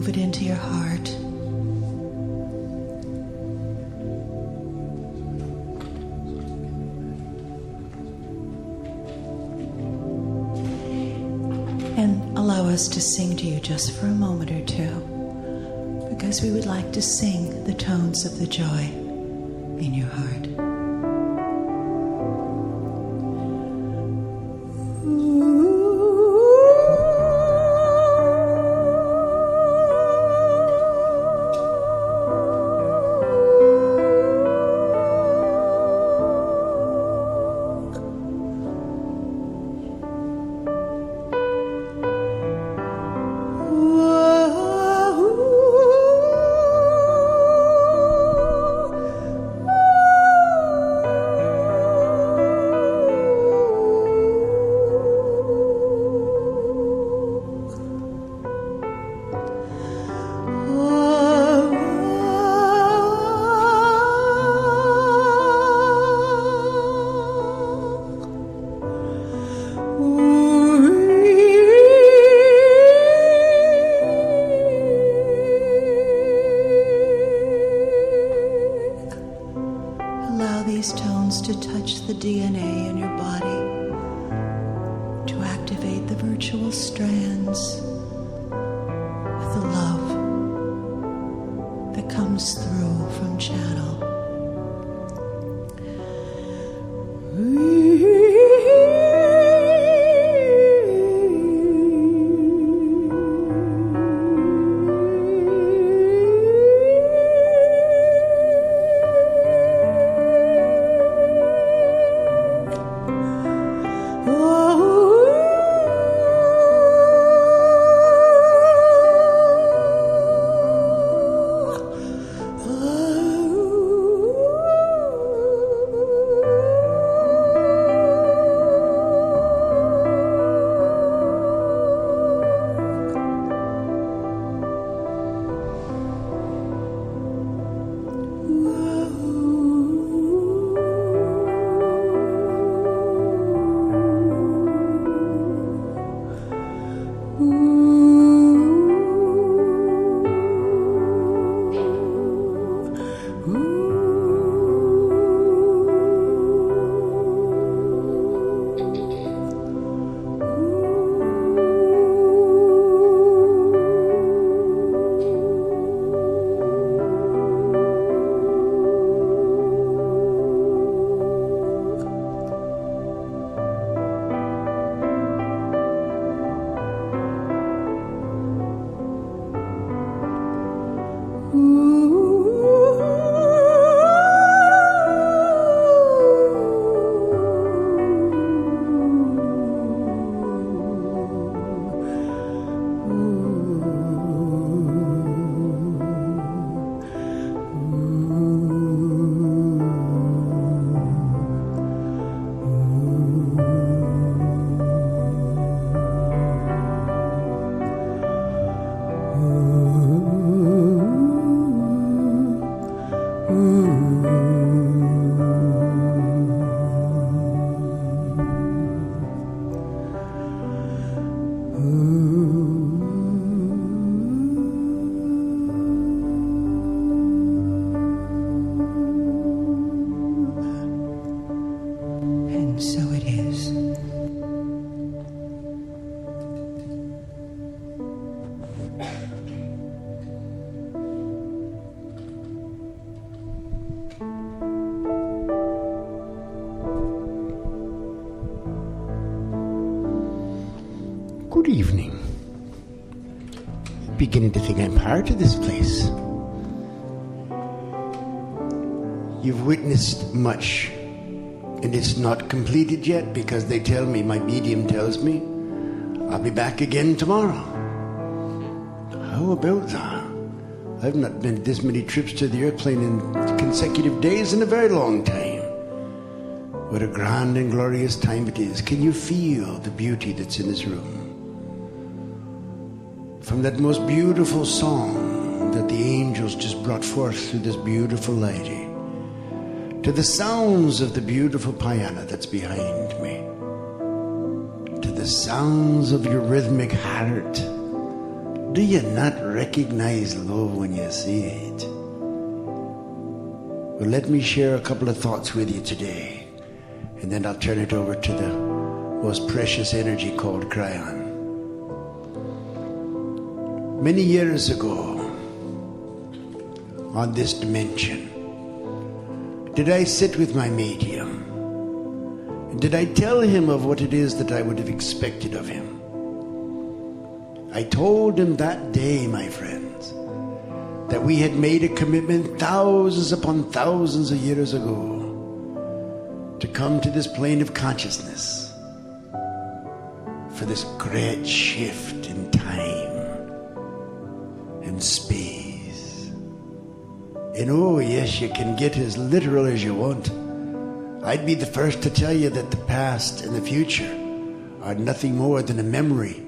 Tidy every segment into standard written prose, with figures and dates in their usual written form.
move it into your heart. And allow us to sing to you just for a moment or two, because we would like to sing the tones of the joy in your heart. These tones to touch the DNA in your body, to activate the virtual strands with the love that comes through from channel. Good evening. Beginning to think I'm part of this place. You've witnessed much, and it's not completed yet because they tell me, my medium tells me, I'll be back again tomorrow. How about that? I've not been this many trips to the airplane in consecutive days in a very long time. What a grand and glorious time it is. Can you feel the beauty that's in this room? From that most beautiful song that the angels just brought forth through this beautiful lady, to the sounds of the beautiful piano that's behind me, to the sounds of your rhythmic heart Do you not recognize love when you see it? Well, let me share a couple of thoughts with you today, and then I'll turn it over to the most precious energy called Kryon. Many years ago, on this dimension, did I sit with my medium, and did I tell him of what it is that I would have expected of him? I told him that day, my friends, that we had made a commitment thousands upon thousands of years ago to come to this plane of consciousness for this great shift in time and space. And oh yes, you can get as literal as you want. I'd be the first to tell you that the past and the future are nothing more than a memory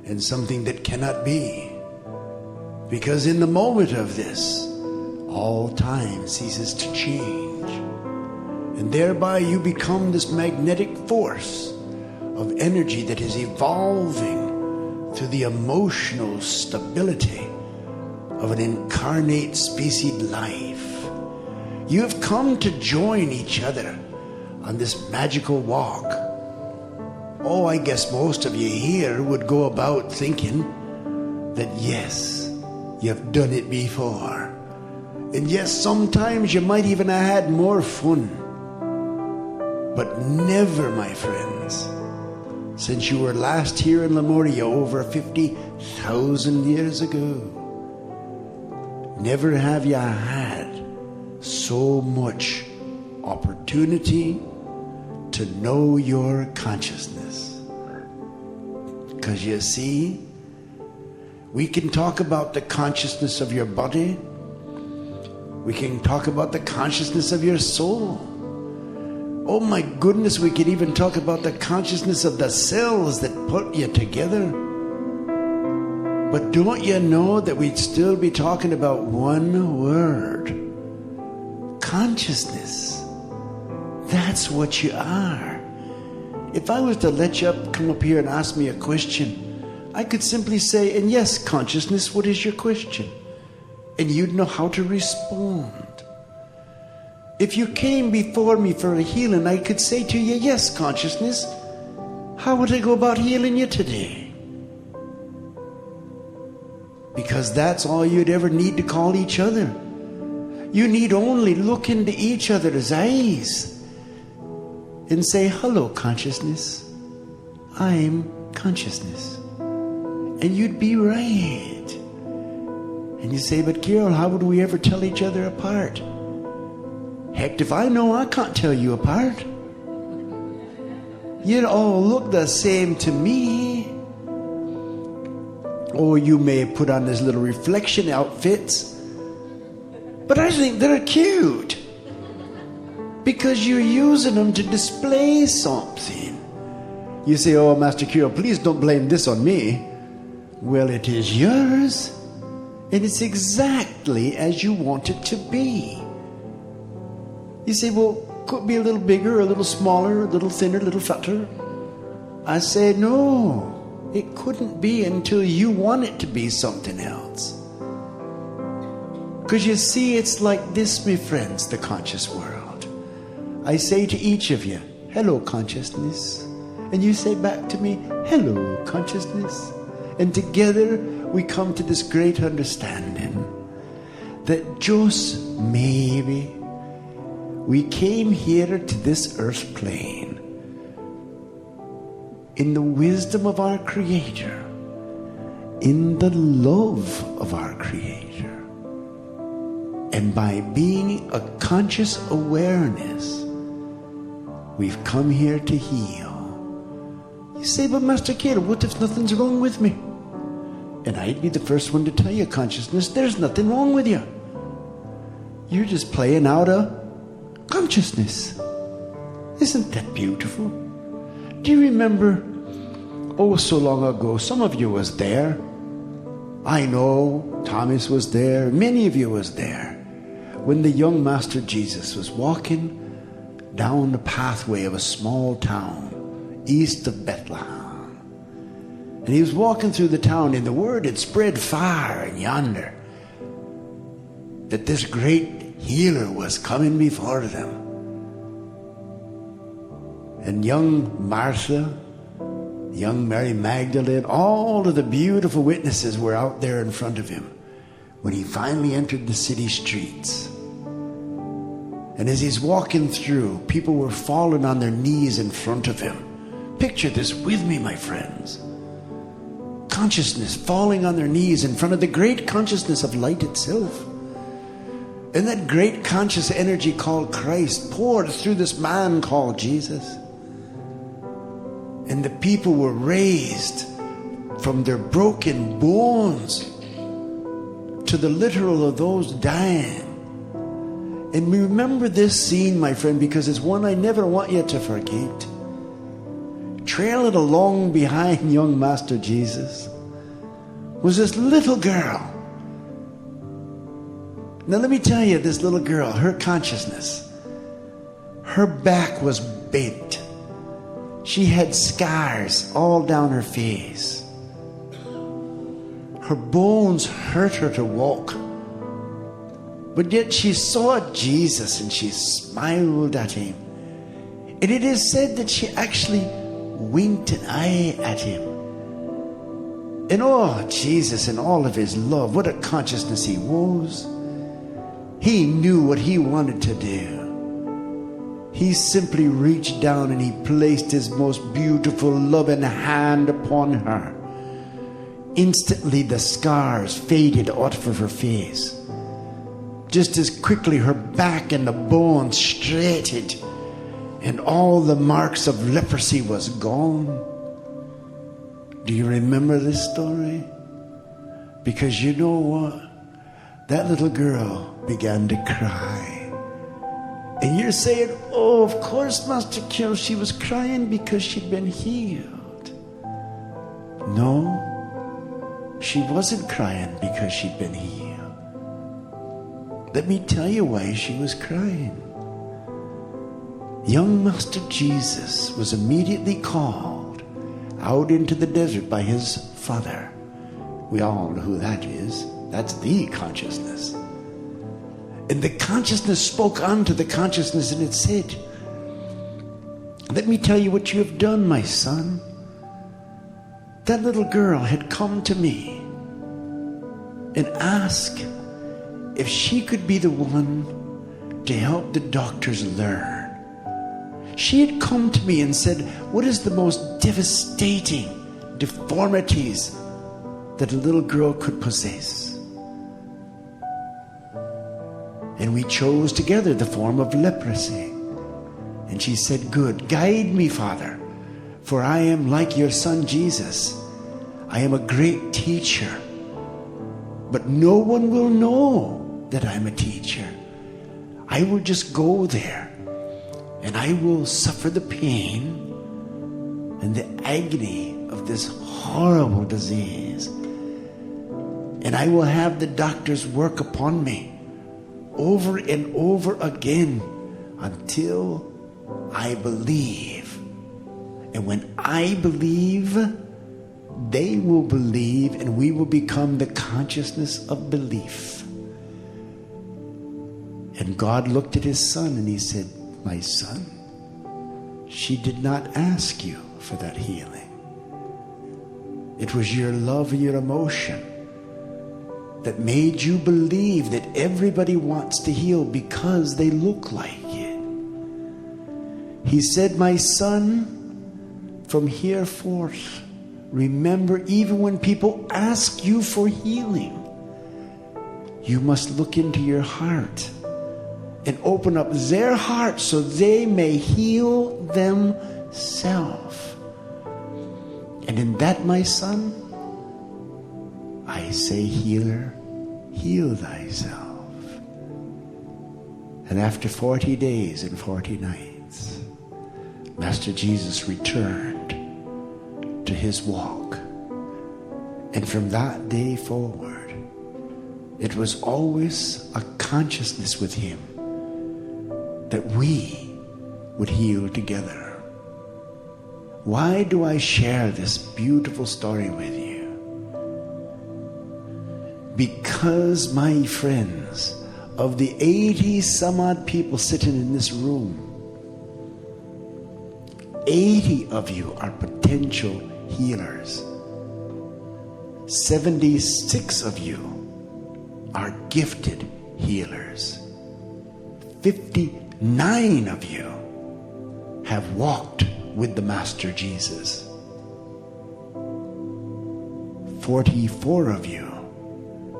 and something that cannot be. Because in the moment of this, all time ceases to change. And thereby you become this magnetic force of energy that is evolving through the emotional stability of an incarnate specied life. You have come to join each other on this magical walk. Oh, I guess most of you here would go about thinking that yes, you've done it before. And yes, sometimes you might even have had more fun. But never, my friends, since you were last here in Lemuria over 50,000 years ago, never have you had so much opportunity to know your consciousness. Because you see, we can talk about the consciousness of your body. We can talk about the consciousness of your soul. Oh my goodness, we can even talk about the consciousness of the cells that put you together. But don't you know that we'd still be talking about one word? Consciousness. That's what you are. If I was to let you come up here and ask me a question, I could simply say, and yes, consciousness, what is your question? And you'd know how to respond. If you came before me for a healing, I could say to you, yes, consciousness, how would I go about healing you today? Because that's all you'd ever need to call each other. You need only look into each other's eyes and say, hello, consciousness. I'm consciousness. And you'd be right. And you say, but Carol, how would we ever tell each other apart? Heck, if I know, I can't tell you apart. You'd all look the same to me. Or you may put on these little reflection outfits, but I think they're cute because you're using them to display something. You say, oh, Master Carol, please don't blame this on me. Well, it is yours, and it's exactly as you want it to be. You say, well, could it be a little bigger, a little smaller, a little thinner, a little fatter? I say, no, it couldn't be until you want it to be something else. Because you see, it's like this, my friends, the conscious world. I say to each of you, hello, consciousness. And you say back to me, hello, consciousness. And together we come to this great understanding that just maybe we came here to this earth plane in the wisdom of our Creator, in the love of our Creator. And by being a conscious awareness, we've come here to heal. You say, but Master Caleb, what if nothing's wrong with me? And I'd be the first one to tell you, consciousness, there's nothing wrong with you. You're just playing out a consciousness. Isn't that beautiful? Do you remember, oh, so long ago, some of you was there. I know Thomas was there. Many of you was there. When the young Master Jesus was walking down the pathway of a small town east of Bethlehem. And he was walking through the town, and the word had spread far and yonder that this great healer was coming before them. And young Martha, young Mary Magdalene, all of the beautiful witnesses were out there in front of him when he finally entered the city streets. And as he's walking through, people were falling on their knees in front of him. Picture this with me, my friends. Consciousness falling on their knees in front of the great consciousness of light itself. And that great conscious energy called Christ poured through this man called Jesus. And the people were raised from their broken bones to the literal of those dying. And remember this scene, my friend, because it's one I never want you to forget. Trailing along behind young Master Jesus was this little girl. Now let me tell you, this little girl, her consciousness, her back was bent. She had scars all down her face. Her bones hurt her to walk. But yet she saw Jesus and she smiled at him. And it is said that she actually winked an eye at him. And oh, Jesus in all of his love, what a consciousness he was. He knew what he wanted to do. He simply reached down and he placed his most beautiful loving hand upon her. Instantly the scars faded out of her face. Just as quickly her back and the bones straightened, and all the marks of leprosy was gone. Do you remember this story? Because you know what? That little girl began to cry. And you're saying, oh, of course, Master Carroll, she was crying because she'd been healed. No, she wasn't crying because she'd been healed. Let me tell you why she was crying. Young Master Jesus was immediately called out into the desert by his Father. We all know who that is. That's the consciousness. And the consciousness spoke unto the consciousness, and it said, let me tell you what you have done, my son. That little girl had come to me and asked if she could be the one to help the doctors learn. She had come to me and said, what is the most devastating deformities that a little girl could possess? And we chose together the form of leprosy. And she said, good, guide me, Father, for I am like your son Jesus. I am a great teacher, but no one will know that I'm a teacher. I will just go there and I will suffer the pain and the agony of this horrible disease. And I will have the doctors work upon me over and over again until I believe. And when I believe, they will believe, and we will become the consciousness of belief. And God looked at his son and he said, my son, she did not ask you for that healing. It was your love and your emotion that made you believe that everybody wants to heal because they look like it. He said, my son, from here forth, remember, even when people ask you for healing, you must look into your heart and open up their heart so they may heal themselves. And in that, my son, I say, healer, heal thyself. And after 40 days and 40 nights, Master Jesus returned to his walk. And from that day forward, it was always a consciousness with him that we would heal together. Why do I share this beautiful story with you? Because, my friends, of the 80 some odd people sitting in this room, 80 of you are potential healers. 76 of you are gifted healers. 59 of you have walked with the Master Jesus. 44 of you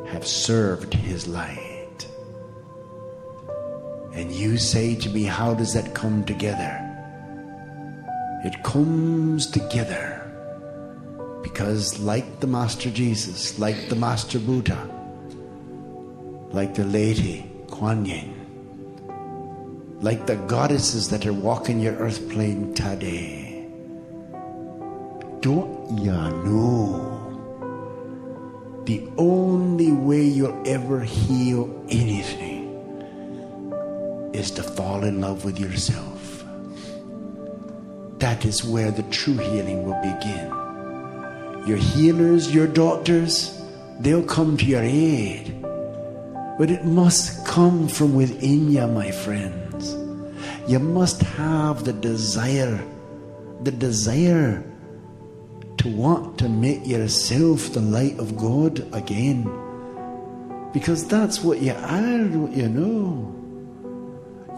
have served his light. And you say to me, how does that come together? It comes together because, like the Master Jesus, like the Master Buddha, like the Lady Kuan Yin, like the goddesses that are walking your earth plane today, don't ya know the only way you'll ever heal anything is to fall in love with yourself. That is where the true healing will begin. Your healers, your doctors, they'll come to your aid. But it must come from within you, my friends. You must have the desire to want to make yourself the light of God again. Because that's what you are, don't you know?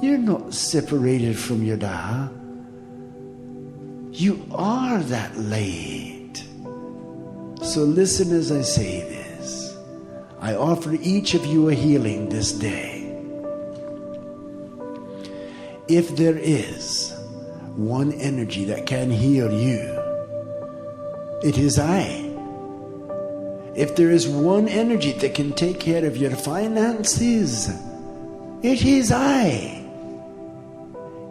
You're not separated from your dad. You are that light. So listen as I say this. I offer each of you a healing this day. If there is one energy that can heal you, it is I. If there is one energy that can take care of your finances, it is I.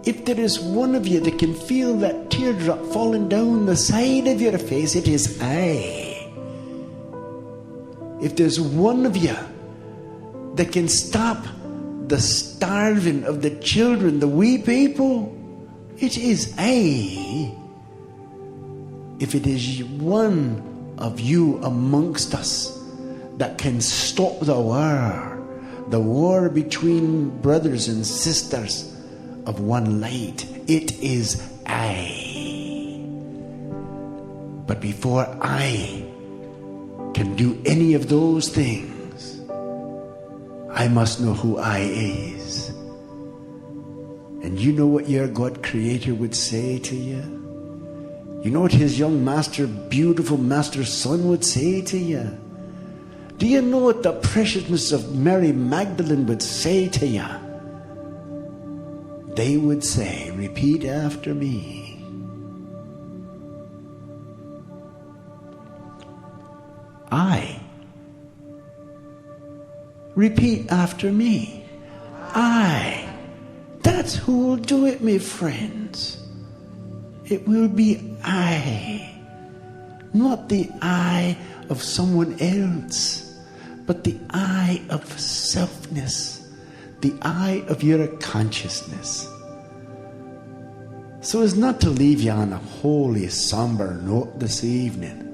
If there is one of you that can feel that teardrop falling down the side of your face, it is I. If there's one of you that can stop the starving of the children, the wee people, it is I. If it is one of you amongst us that can stop the war between brothers and sisters of one light, it is I. But before I can do any of those things, I must know who I is. And you know what your God Creator would say to you? You know what his young master, beautiful master son would say to you? Do you know what the preciousness of Mary Magdalene would say to you? They would say, repeat after me. I. Repeat after me. I. That's who will do it, my friends. It will be I. Not the I of someone else, but the I of selfness. The I of your consciousness. So as not to leave you on a holy, somber note this evening,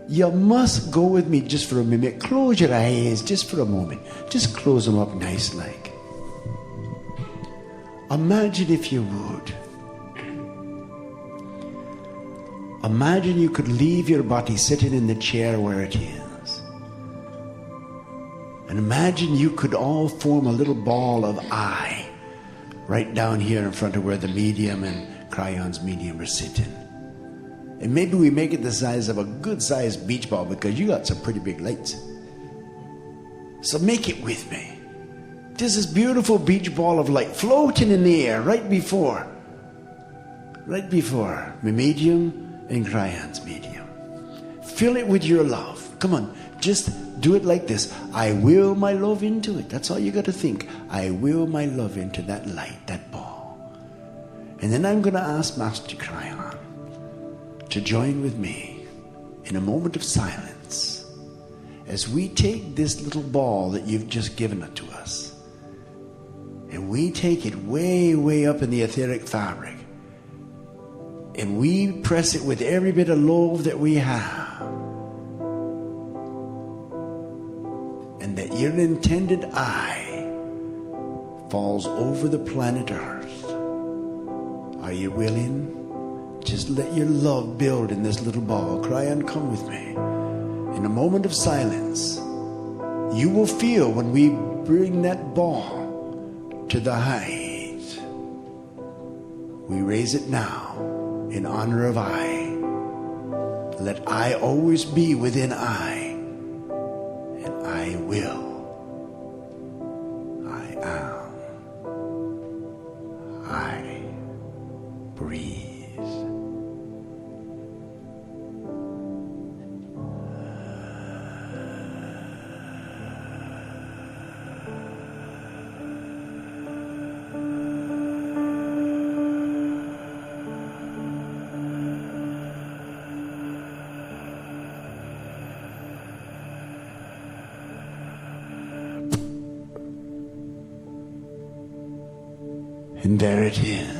you must go with me just for a minute. Close your eyes just for a moment. Just close them up nice like. Imagine, if you would, imagine you could leave your body sitting in the chair where it is. And imagine you could all form a little ball of I right down here in front of where the medium and Kryon's medium are sitting. And maybe we make it the size of a good-sized beach ball because you got some pretty big lights. So make it with me. There's this beautiful beach ball of light floating in the air right before my medium and Kryon's medium. Fill it with your love. Come on, just do it like this. I will my love into it. That's all you got to think. I will my love into that light, that ball. And then I'm going to ask Master Kryon to join with me in a moment of silence as we take this little ball that you've just given it to us and we take it way, way up in the etheric fabric And we press it with every bit of love that we have. And that your intended eye falls over the planet Earth. Are you willing? Just let your love build in this little ball. Kryon, come with me. In a moment of silence, you will feel when we bring that ball to the height. We raise it now in honor of I. Let I always be within I, and I will. I am. I breathe. And there it is.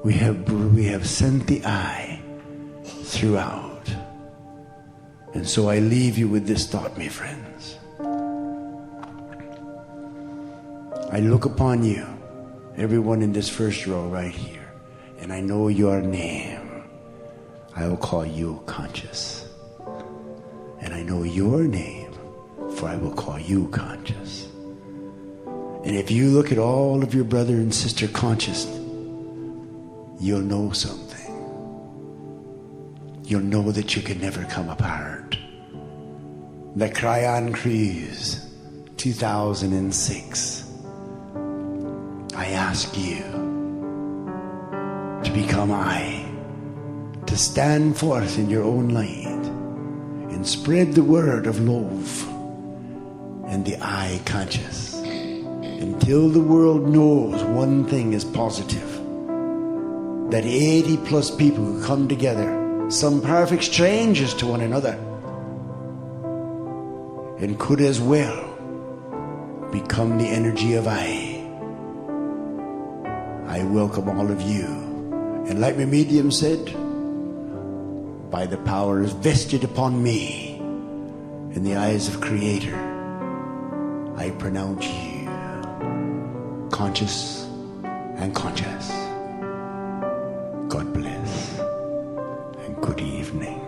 We have sent the eye throughout. And so I leave you with this thought, my friends. I look upon you, everyone in this first row right here, and I know your name. I will call you conscious. And I know your name, for I will call you conscious. And if you look at all of your brother and sister conscious, you'll know something. You'll know that you can never come apart. The Kryon Cruise 2006. I ask you to become I, to stand forth in your own light and spread the word of love and the I conscious. Until the world knows one thing is positive, that 80 plus people who come together, some perfect strangers to one another, and could as well become the energy of I welcome all of you. And like my medium said, by the powers vested upon me in the eyes of Creator, I pronounce you conscious and conscious. God bless and good evening.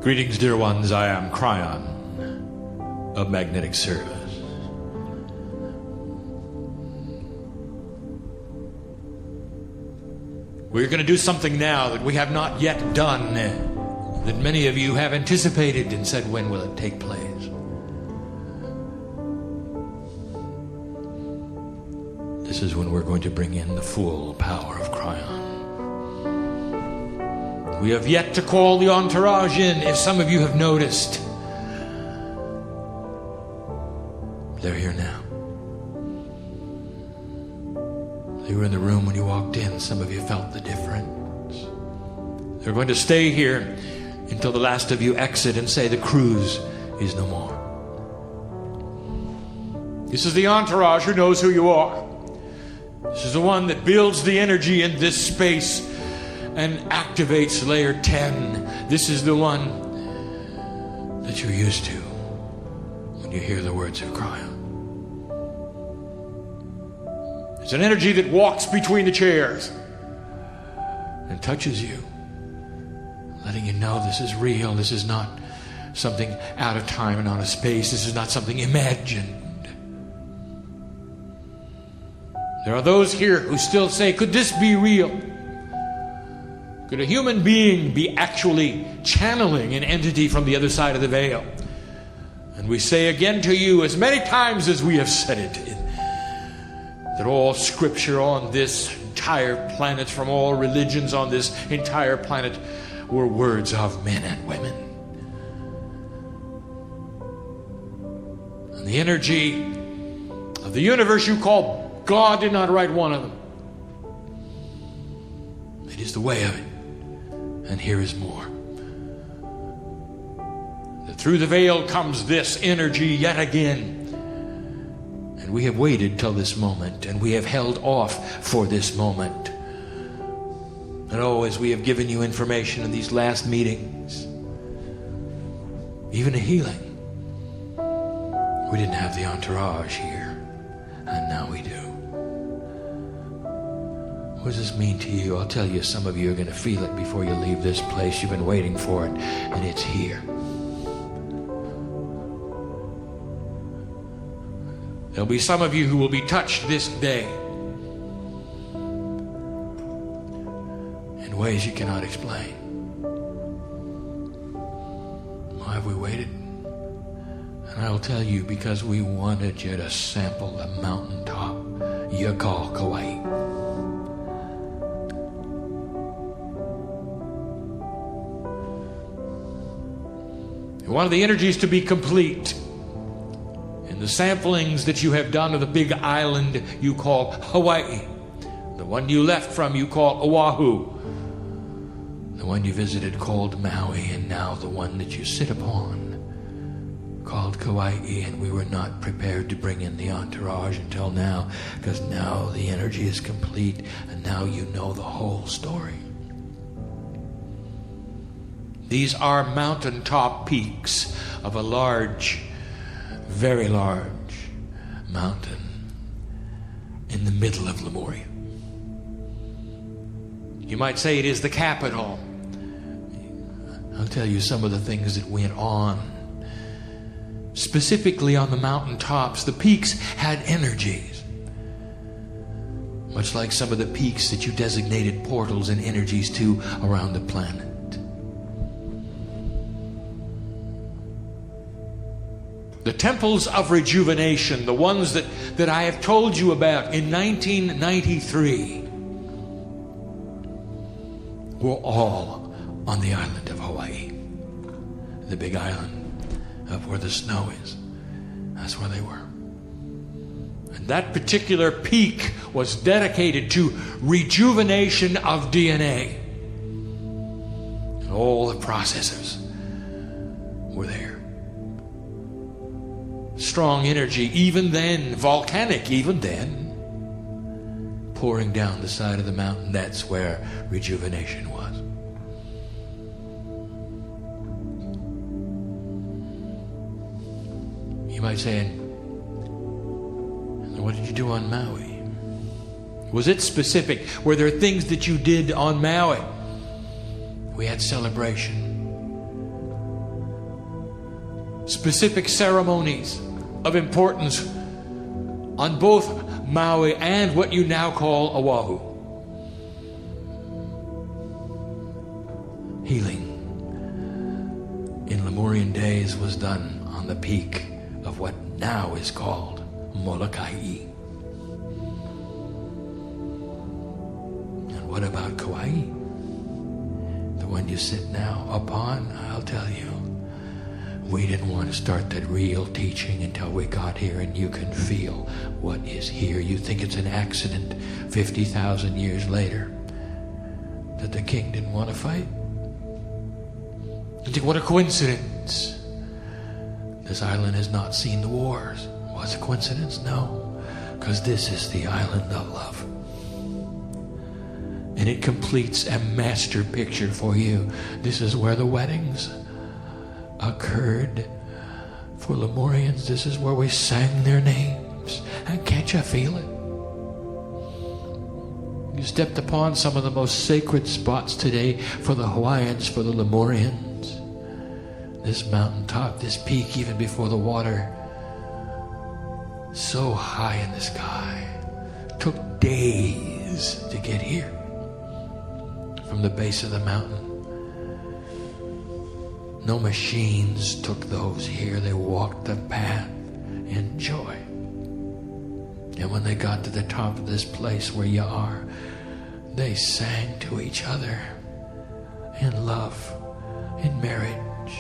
Greetings, dear ones. I am Kryon of Magnetic Service. We're going to do something now that we have not yet done, that many of you have anticipated and said, when will it take place? This is when we're going to bring in the full power of Kryon. We have yet to call the entourage in. If some of you have noticed, they're here now. They were in the room when you walked in. Some of you felt the difference. They're going to stay here until the last of you exit and say the cruise is no more. This is the entourage who knows who you are. This is the one that builds the energy in this space and activates layer 10. This is the one that you're used to when you hear the words of Kryon. It's an energy that walks between the chairs and touches you, letting you know this is real. This is not something out of time and out of space. This is not something imagined. There are those here who still say, could this be real? Could a human being be actually channeling an entity from the other side of the veil? And we say again to you, as many times as we have said it, that all scripture on this entire planet, from all religions on this entire planet, were words of men and women. And the energy of the universe you call God did not write one of them. It is the way of it. And here is more. That through the veil comes this energy yet again. And we have waited till this moment, and we have held off for this moment. And oh, as we have given you information in these last meetings, even a healing, we didn't have the entourage here, and now we do. What does this mean to you? I'll tell you, some of you are going to feel it before you leave this place. You've been waiting for it, and it's here. There'll be some of you who will be touched this day in ways you cannot explain. Why have we waited? And I'll tell you, because we wanted you to sample the mountaintop you call Kauai. We wanted the energies to be complete. The samplings that you have done of the big island you call Hawaii, the one you left from you call Oahu, the one you visited called Maui, and now the one that you sit upon called Kauai. And we were not prepared to bring in the entourage until now, because now the energy is complete, and now you know the whole story. These are mountaintop peaks of a large, very large mountain in the middle of Lemuria. You might say it is the capital. I'll tell you some of the things that went on. Specifically on the mountaintops, the peaks had energies. Much like some of the peaks that you designated portals and energies to around the planet. The temples of rejuvenation, the ones that I have told you about in 1993, were all on the island of Hawaii. The big island up where the snow is. That's where they were. And that particular peak was dedicated to rejuvenation of DNA. And all the processes were there. Strong energy, even then, volcanic, even then, pouring down the side of the mountain. That's where rejuvenation was. You might say, what did you do on Maui? Was it specific? Were there things that you did on Maui? We had celebration. Specific ceremonies of importance on both Maui and what you now call Oahu. Healing in Lemurian days was done on the peak of what now is called Molokai. And what about Kauai? The one you sit now upon? I'll tell you. We didn't want to start that real teaching until we got here, and you can feel what is here. You think it's an accident 50,000 years later that the king didn't want to fight? You think, what a coincidence. This island has not seen the wars. Was it a coincidence? No, because this is the island of love. And it completes a master picture for you. This is where the weddings occurred for Lemurians. This is where we sang their names. And can't you feel it? You stepped upon some of the most sacred spots today for the Hawaiians, for the Lemurians. This mountaintop, this peak, even before the water, so high in the sky, took days to get here. from the base of the mountain. No machines took those here. They walked the path in joy. And when they got to the top of this place where you are, they sang to each other in love, in marriage,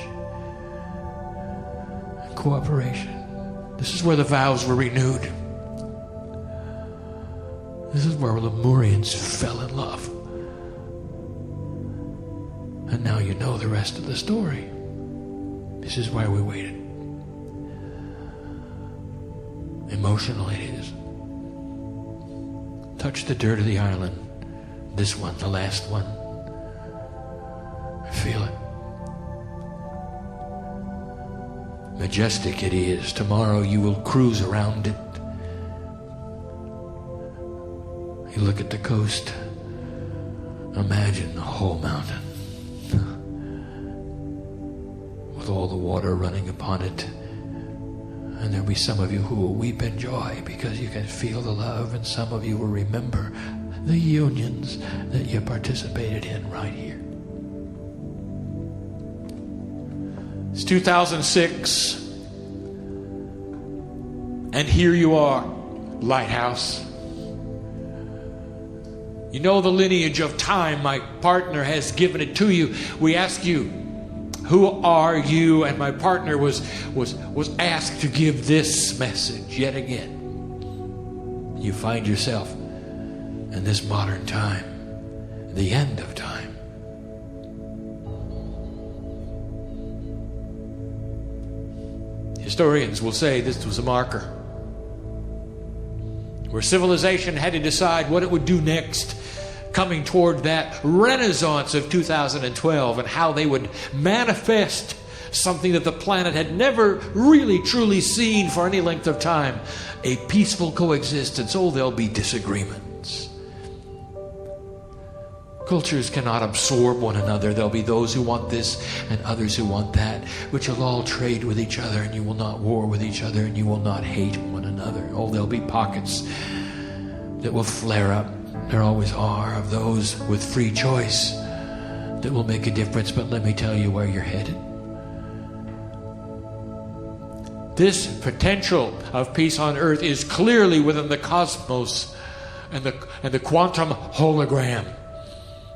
in cooperation. This is where the vows were renewed. This is where the Lemurians fell in love. And now you know the rest of the story. This is why we waited. Emotional it is. Touch the dirt of the island. This one, the last one. Feel it. Majestic it is. Tomorrow you will cruise around it. You look at the coast. Imagine the whole mountain with all the water running upon it. And there'll be some of you who will weep in joy because you can feel the love, and some of you will remember the unions that you participated in right here. It's 2006, and here you are, Lighthouse. You know the lineage of time. My partner has given it to you. We ask you, who are you? And my partner was asked to give this message yet again. You find yourself in this modern time, the end of time. Historians will say this was a marker where civilization had to decide what it would do next, coming toward that renaissance of 2012 and how they would manifest something that the planet had never really truly seen for any length of time, a peaceful coexistence. Oh, there'll be disagreements. Cultures cannot absorb one another. There'll be those who want this and others who want that, but you'll all trade with each other, and you will not war with each other, and you will not hate one another. Oh, there'll be pockets that will flare up. There always are, of those with free choice that will make a difference. But let me tell you where you're headed. This potential of peace on earth is clearly within the cosmos and the quantum hologram.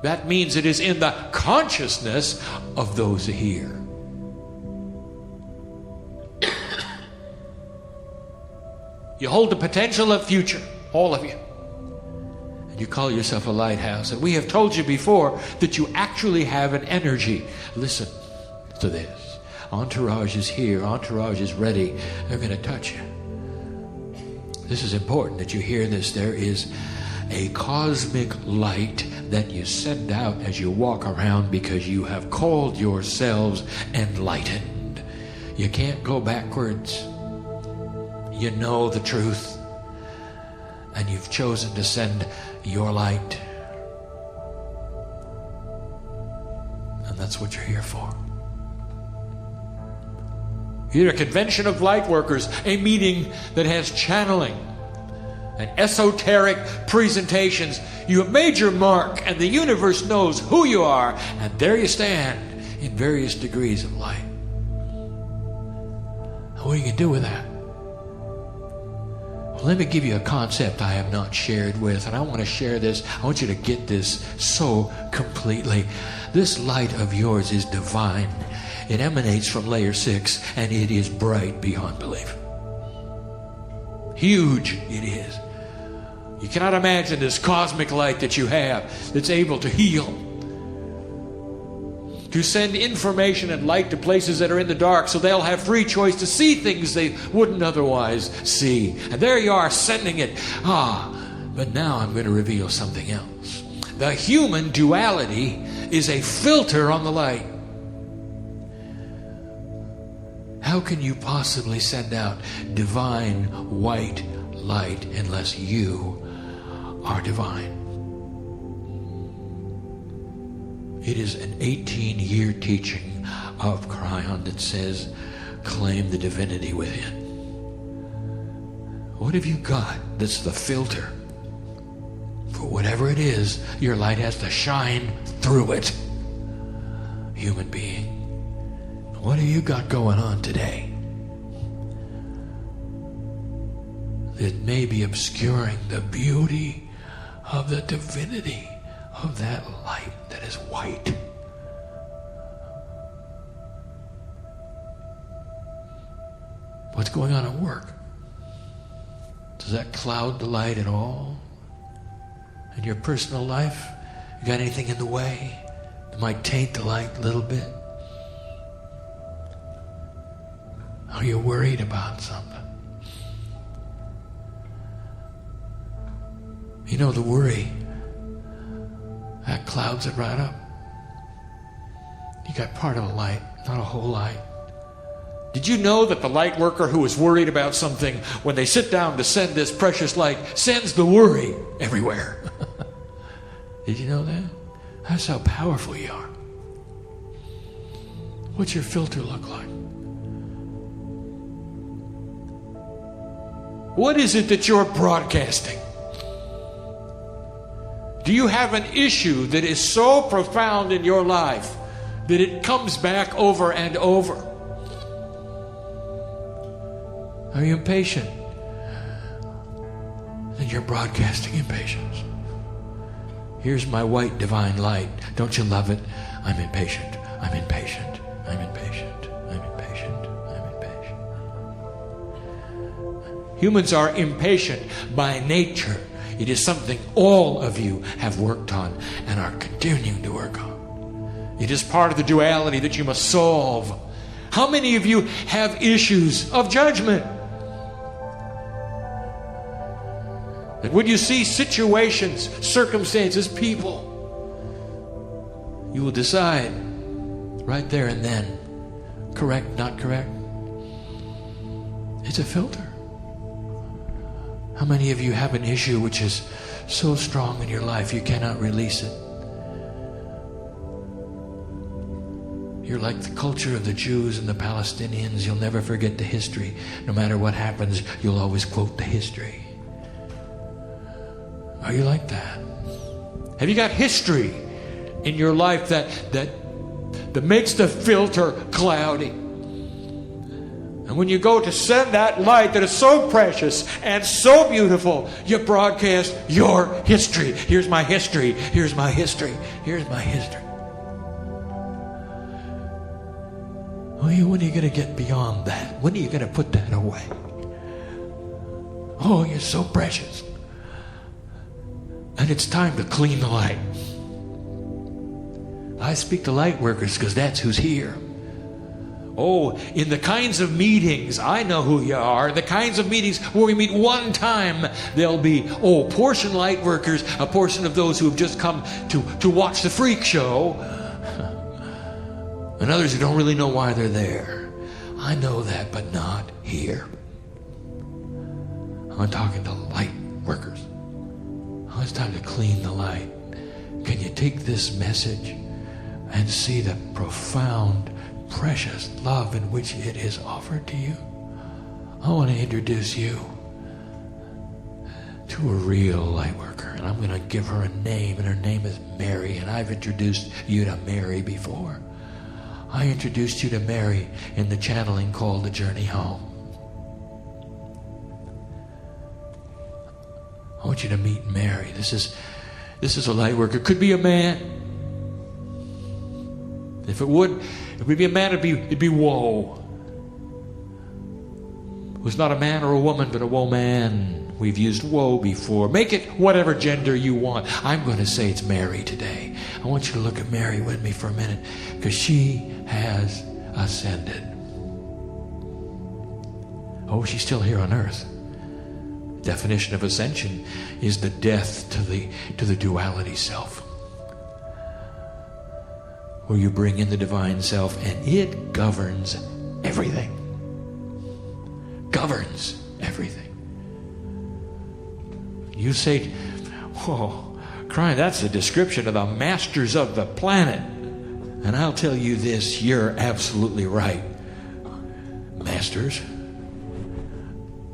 That means it is in the consciousness of those here. You hold the potential of future, all of you. You call yourself a lighthouse, and we have told you before that you actually have an energy. Listen to this. Entourage is here. Entourage is ready. They're going to touch you. This is important that you hear this. There is a cosmic light that you send out as you walk around because you have called yourselves enlightened. You can't go backwards. You know the truth, and you've chosen to send your light. And that's what you're here for. You're a convention of light workers, a meeting that has channeling and esoteric presentations. You have made your mark, and the universe knows who you are, and there you stand in various degrees of light. What are you going to do with that? Well, let me give you a concept I have not shared with, and I want to share this. I want you to get this so completely. This light of yours is divine. It emanates from layer 6, and it is bright beyond belief. Huge it is. You cannot imagine this cosmic light that you have that's able to heal, to send information and light to places that are in the dark so they'll have free choice to see things they wouldn't otherwise see. And there you are sending it. But now I'm going to reveal something else. The human duality is a filter on the light. How can you possibly send out divine white light unless you are divine? It is an 18-year teaching of Kryon that says, claim the divinity within. What have you got that's the filter For whatever it is, your light has to shine through it. Human being, what have you got going on today that may be obscuring the beauty of the divinity of that light that is white? What's going on at work? Does that cloud the light at all? In your personal life, you got anything in the way that might taint the light a little bit? Are you worried about something? You know, the worry, that clouds it right up. You got part of a light, not a whole light. Did you know that the light worker who is worried about something, when they sit down to send this precious light, sends the worry everywhere? Did you know that? That's how powerful you are. What's your filter look like? What is it that you're broadcasting? Do you have an issue that is so profound in your life that it comes back over and over? Are you impatient? Then you're broadcasting impatience. Here's my white divine light. Don't you love it? I'm impatient. I'm impatient. I'm impatient. I'm impatient. I'm impatient. Humans are impatient by nature. It is something all of you have worked on and are continuing to work on. It is part of the duality that you must solve. How many of you have issues of judgment? And when you see situations, circumstances, people, you will decide right there and then, correct, not correct. It's a filter. How many of you have an issue which is so strong in your life you cannot release it? You're like the culture of the Jews and the Palestinians. You'll never forget the history. No matter what happens, you'll always quote the history. Are you like that? Have you got history in your life that makes the filter cloudy? And when you go to send that light that is so precious and so beautiful, you broadcast your history. Here's my history. Here's my history. Here's my history. When are you going to get beyond that? When are you going to put that away? Oh, you're so precious. And it's time to clean the light. I speak to light workers because that's who's here. Oh, in the kinds of meetings, I know who you are. The kinds of meetings where we meet one time, there'll be, portion light workers, a portion of those who have just come to watch the freak show, and others who don't really know why they're there. I know that, but not here. I'm talking to light workers. Oh, it's time to clean the light. Can you take this message and see the profound, precious love in which it is offered to you? I want to introduce you to a real light worker, and I'm going to give her a name, and her name is Mary, and I've introduced you to Mary before. I introduced you to Mary in the channeling called The Journey Home. I want you to meet Mary. This is a light worker. Could be a man. If it would be a man, it'd be woe. It was not a man or a woman, but a woe-man. We've used woe before. Make it whatever gender you want. I'm going to say it's Mary today. I want you to look at Mary with me for a minute, because she has ascended. Oh, she's still here on earth. Definition of ascension is the death to the duality self, where you bring in the divine self and it governs everything. Governs everything. You say, Kryon, that's a description of the masters of the planet. And I'll tell you this, you're absolutely right. Masters,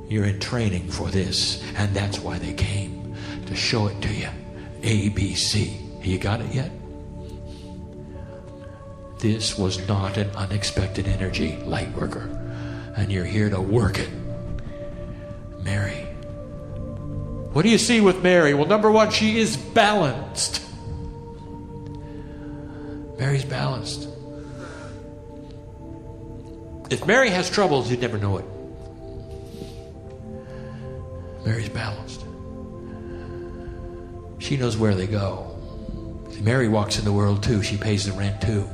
you're in training for this, and that's why they came, to show it to you. A, B, C. You got it yet? This was not an unexpected energy, light worker. And you're here to work it. Mary. What do you see with Mary? Well, number one, she is balanced. Mary's balanced. If Mary has troubles, you'd never know it. Mary's balanced. She knows where they go. See, Mary walks in the world too. She pays the rent too.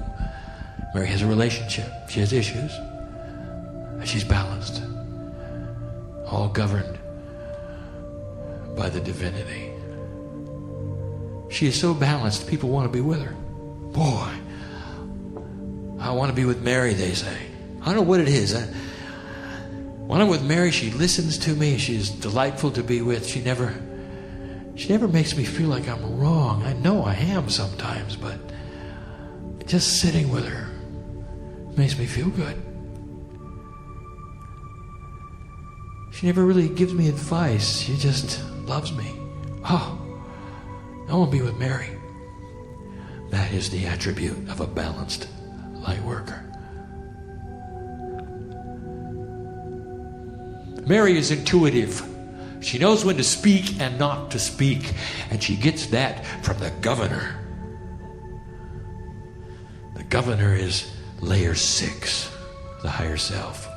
Mary has a relationship. She has issues. She's balanced. All governed by the divinity. She is so balanced, people want to be with her. Boy, I want to be with Mary, they say. I don't know what it is. When I'm with Mary, she listens to me. She's delightful to be with. She never makes me feel like I'm wrong. I know I am sometimes, but just sitting with her makes me feel good. She never really gives me advice. She just loves me. Oh, I want to be with Mary. That is the attribute of a balanced light worker. Mary is intuitive. She knows when to speak and not to speak. And she gets that from the governor. The governor is layer 6, the higher self.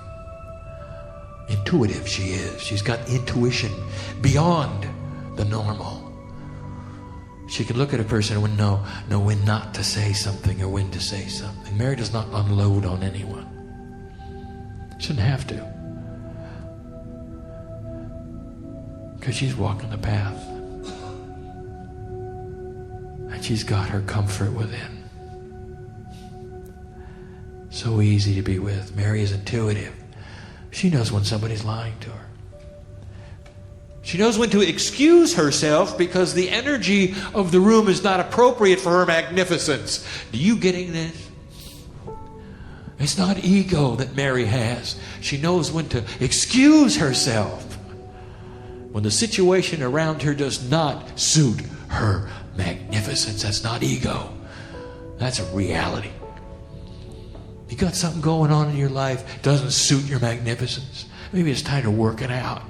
Intuitive she is. She's got intuition beyond the normal. She can look at a person and know when not to say something or when to say something. Mary does not unload on anyone. Shouldn't have to. Because she's walking the path. And she's got her comfort within. So easy to be with. Mary is intuitive. She knows when somebody's lying to her. She knows when to excuse herself because the energy of the room is not appropriate for her magnificence. Do you getting this? It's not ego that Mary has. She knows when to excuse herself when the situation around her does not suit her magnificence. That's not ego. That's a reality. You got something going on in your life doesn't suit your magnificence. Maybe it's time to work it out.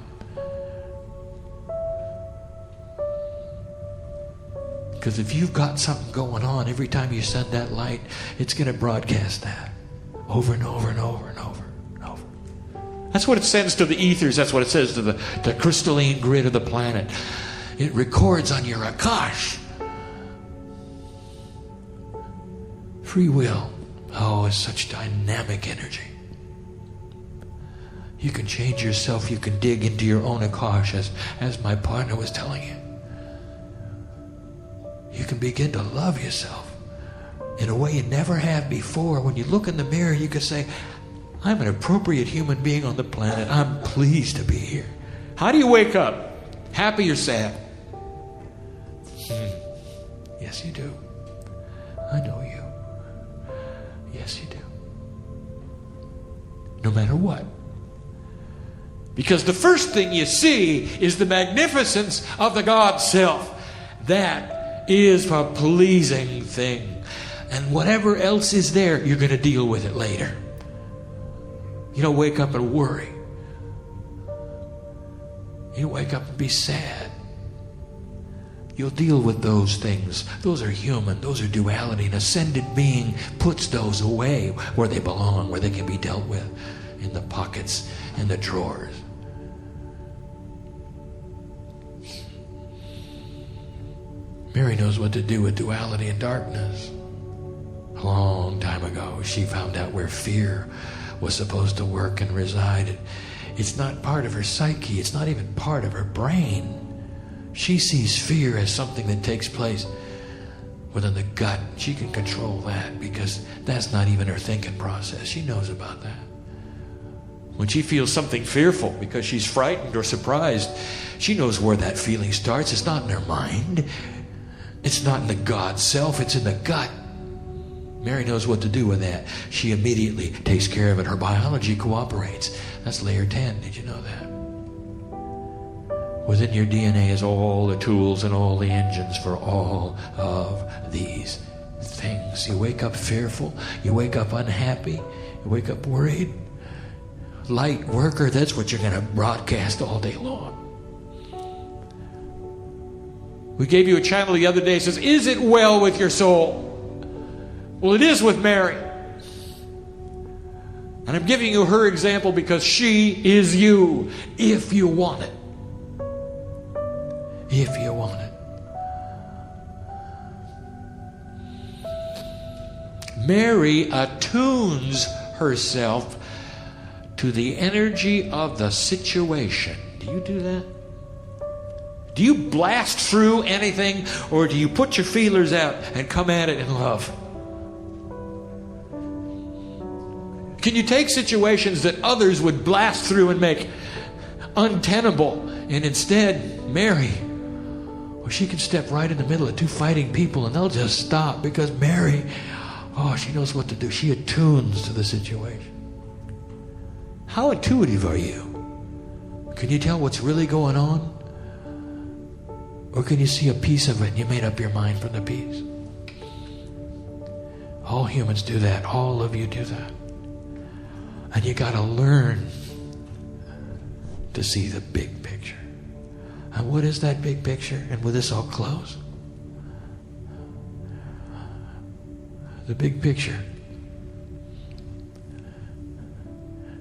Because if you've got something going on, every time you send that light, it's going to broadcast that over and over and over and over and over. That's what it sends to the ethers. That's what it says to the crystalline grid of the planet. It records on your Akash. Free will. Oh, it's such dynamic energy. You can change yourself. You can dig into your own Akash, as my partner was telling you. You can begin to love yourself in a way you never have before. When you look in the mirror, you can say, I'm an appropriate human being on the planet. I'm pleased to be here. How do you wake up? Happy or sad? Yes, you do. I know you. Yes, you do. No matter what. Because the first thing you see is the magnificence of the God self. That is a pleasing thing. And whatever else is there, you're going to deal with it later. You don't wake up and worry. You don't wake up and be sad. You'll deal with those things. Those are human. Those are duality. An ascended being puts those away where they belong, where they can be dealt with, in the pockets, in the drawers. Mary knows what to do with duality and darkness. A long time ago, she found out where fear was supposed to work and reside. It's not part of her psyche. It's not even part of her brain. She sees fear as something that takes place within the gut. She can control that because that's not even her thinking process. She knows about that. When she feels something fearful because she's frightened or surprised, she knows where that feeling starts. It's not in her mind. It's not in the God self. It's in the gut. Mary knows what to do with that. She immediately takes care of it. Her biology cooperates. That's layer 10. Did you know that? Within your DNA is all the tools and all the engines for all of these things. You wake up fearful. You wake up unhappy. You wake up worried. Light worker, that's what you're going to broadcast all day long. We gave you a channel the other day that says, is it well with your soul? Well, it is with Mary. And I'm giving you her example because she is you, if you want it. If you want it. Mary attunes herself to the energy of the situation. Do you do that? Do you blast through anything, or do you put your feelers out and come at it in love? Can you take situations that others would blast through and make untenable, and instead, Mary, well, she can step right in the middle of two fighting people and they'll just stop because Mary, oh, she knows what to do. She attunes to the situation. How intuitive are you? Can you tell what's really going on? Or can you see a piece of it and you made up your mind from the piece? All humans do that. All of you do that. And you got to learn to see the big picture. And what is that big picture? And with this I'll close. The big picture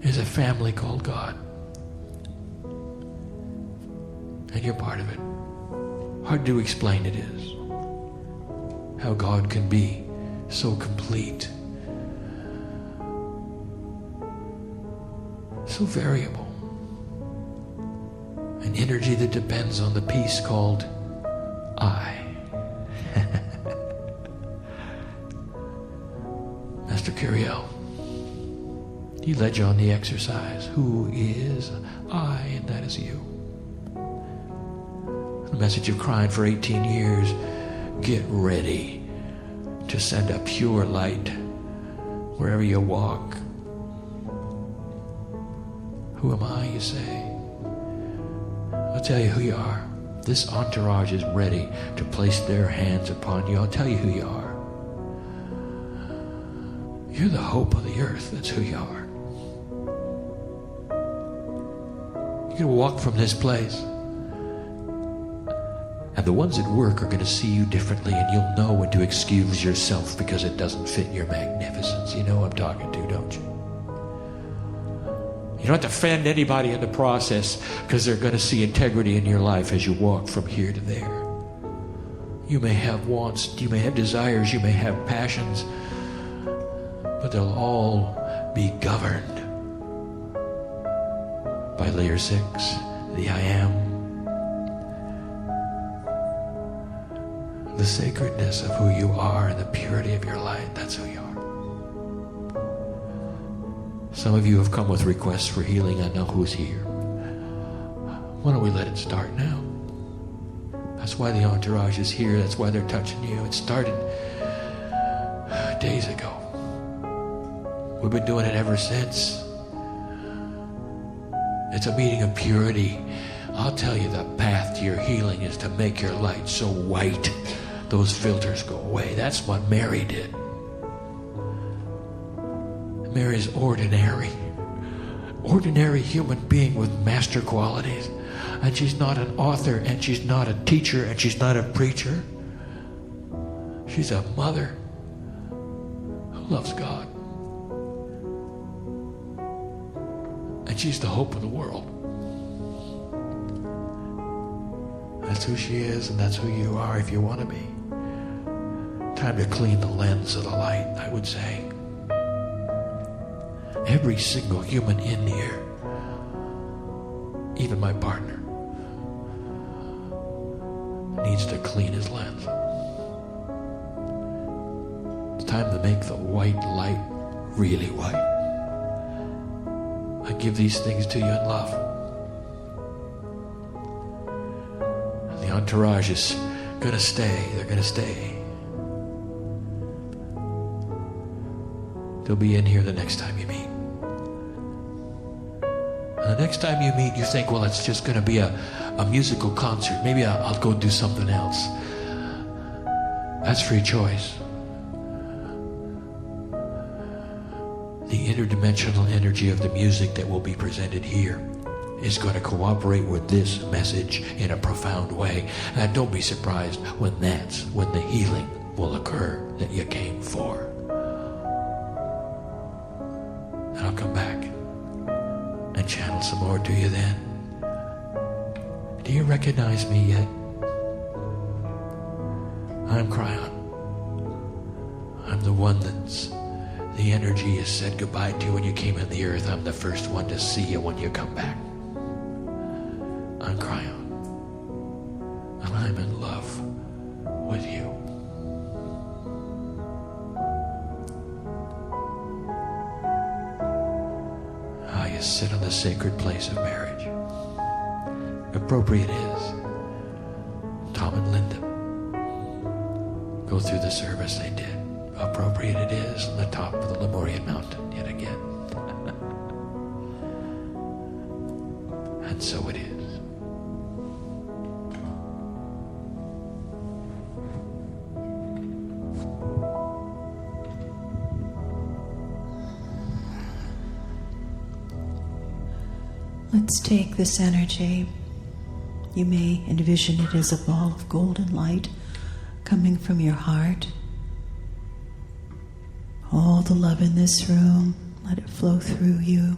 is a family called God. And you're part of it. Hard to explain it is. How God can be so complete. So variable. An energy that depends on the piece called I. Master Kryon, he led you on the exercise. Who is I? And that is you. The message of Kryon for 18 years. Get ready to send a pure light wherever you walk. Who am I, you say? I'll tell you who you are. This entourage is ready to place their hands upon you. I'll tell you who you are. You're the hope of the earth. That's who you are. You're going to walk from this place. And the ones at work are going to see you differently, and you'll know when to excuse yourself because it doesn't fit your magnificence. You know who I'm talking to, don't you? You don't have to offend anybody in the process because they're going to see integrity in your life as you walk from here to there. You may have wants, you may have desires, you may have passions, but they'll all be governed by layer 6, the I am. The sacredness of who you are and the purity of your light, that's who you are. Some of you have come with requests for healing. I know who's here. Why don't we let it start now? That's why the entourage is here. That's why they're touching you. It started days ago. We've been doing it ever since. It's a meeting of purity. I'll tell you, the path to your healing is to make your light so white those filters go away. That's what Mary did. Mary's ordinary human being with master qualities. And she's not an author, and she's not a teacher, and she's not a preacher. She's a mother who loves God. And she's the hope of the world. That's who she is, and that's who you are if you want to be. Time to clean the lens of the light, I would say. Every single human in here, even my partner, needs to clean his lens. It's time to make the white light really white. I give these things to you in love. The entourage is going to stay. They're going to stay. They'll be in here the next time you meet. And the next time you meet, you think, well, it's just going to be a musical concert. Maybe I'll go do something else. That's free choice. The interdimensional energy of the music that will be presented here is going to cooperate with this message in a profound way. And don't be surprised when the healing will occur that you came for. And I'll come back and channel some more to you then. Do you recognize me yet? I'm Kryon. I'm the one that's the energy you said goodbye to when you came in the earth. I'm the first one to see you when you come back. I'm Kryon. And I'm in love with you. You sit on the sacred place of marriage. Appropriate is Tom and Linda go through the service they did. Appropriate it is on the top of the Lemurian mountain yet again. And so it is. Let's take this energy. You may envision it as a ball of golden light coming from your heart. All the love in this room, let it flow through you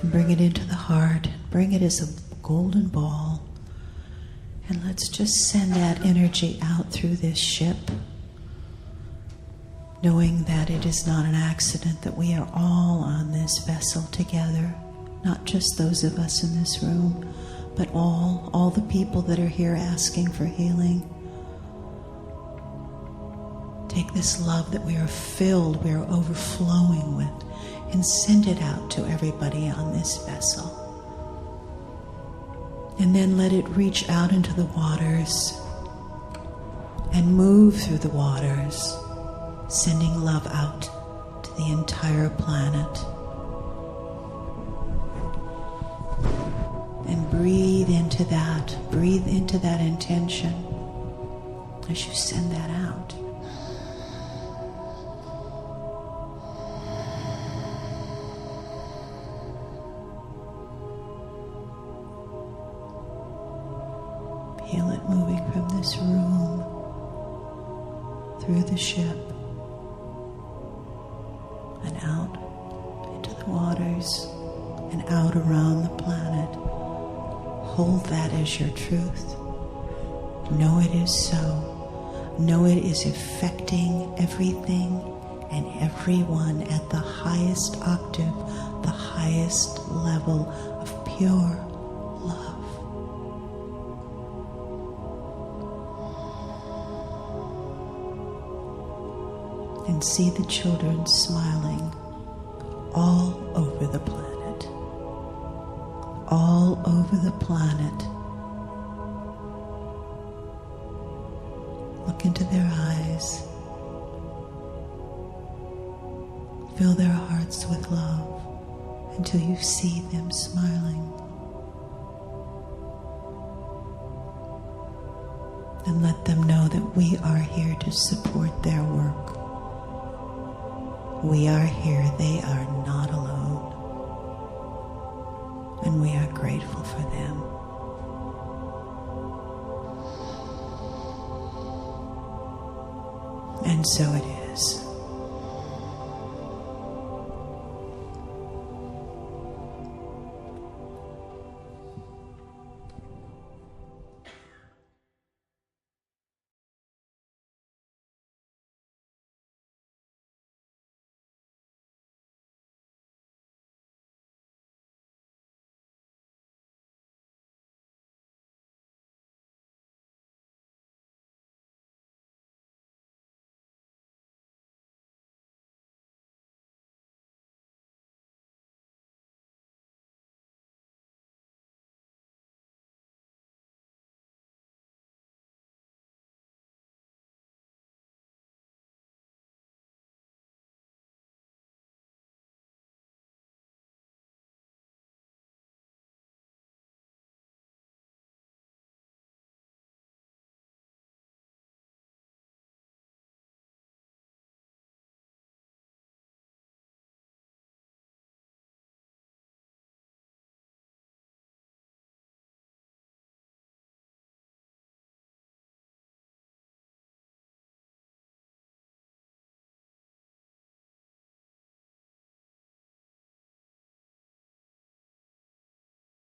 and bring it into the heart. Bring it as a golden ball. And let's just send that energy out through this ship, knowing that it is not an accident that we are all on this vessel together. Not just those of us in this room, but all the people that are here asking for healing. Take this love that we are filled, we are overflowing with, and send it out to everybody on this vessel. And then let it reach out into the waters and move through the waters, sending love out to the entire planet. And breathe into that intention as you send that out. Feel it moving from this room through the ship and out into the waters and out around the planet. Hold that as your truth. Know it is so. Know it is affecting everything and everyone at the highest octave, the highest level of pure love. And see the children smiling all over the planet. All over the planet. Look into their eyes. Fill their hearts with love until you see them smiling. And let them know that we are here to support their work. We are here. They are not alone. And we are grateful for them. And so it is.